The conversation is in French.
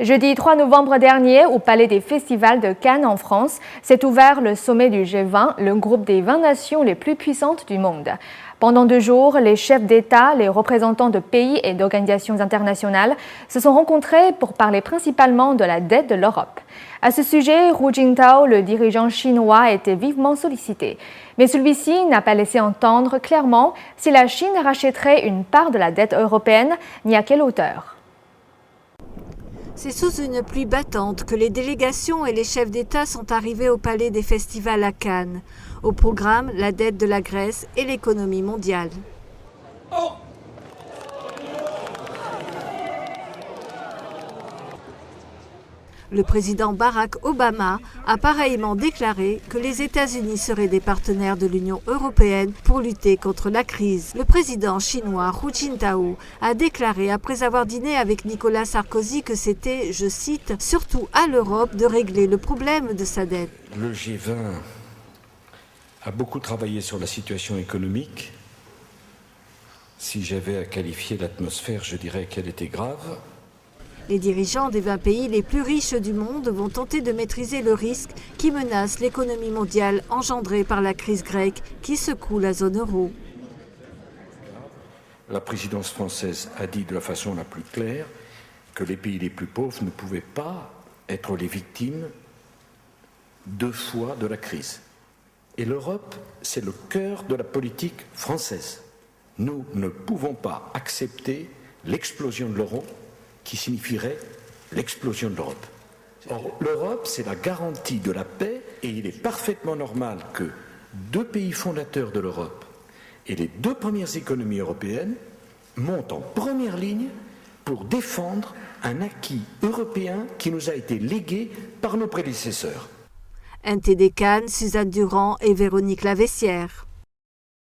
Jeudi 3 novembre dernier, au Palais des Festivals de Cannes en France, s'est ouvert le sommet du G20, le groupe des 20 nations les plus puissantes du monde. Pendant 2 jours, les chefs d'État, les représentants de pays et d'organisations internationales se sont rencontrés pour parler principalement de la dette de l'Europe. À ce sujet, Hu Jintao, le dirigeant chinois, a été vivement sollicité. Mais celui-ci n'a pas laissé entendre clairement si la Chine rachèterait une part de la dette européenne ni à quelle hauteur. C'est sous une pluie battante que les délégations et les chefs d'État sont arrivés au Palais des Festivals à Cannes. Au programme, la dette de la Grèce et l'économie mondiale. Le président Barack Obama a pareillement déclaré que les États-Unis seraient des partenaires de l'Union européenne pour lutter contre la crise. Le président chinois Hu Jintao a déclaré après avoir dîné avec Nicolas Sarkozy que c'était, je cite, « surtout à l'Europe de régler le problème de sa dette ». Le G20 a beaucoup travaillé sur la situation économique. Si j'avais à qualifier l'atmosphère, je dirais qu'elle était grave. Les dirigeants des 20 pays les plus riches du monde vont tenter de maîtriser le risque qui menace l'économie mondiale engendrée par la crise grecque qui secoue la zone euro. La présidence française a dit de la façon la plus claire que les pays les plus pauvres ne pouvaient pas être les victimes 2 fois de la crise. Et l'Europe, c'est le cœur de la politique française. Nous ne pouvons pas accepter l'explosion de l'euro qui signifierait l'explosion de l'Europe. Or, l'Europe, c'est la garantie de la paix et il est parfaitement normal que 2 pays fondateurs de l'Europe et les 2 premières économies européennes montent en première ligne pour défendre un acquis européen qui nous a été légué par nos prédécesseurs. NTD Cannes, Suzanne Durand et Véronique Lavessière.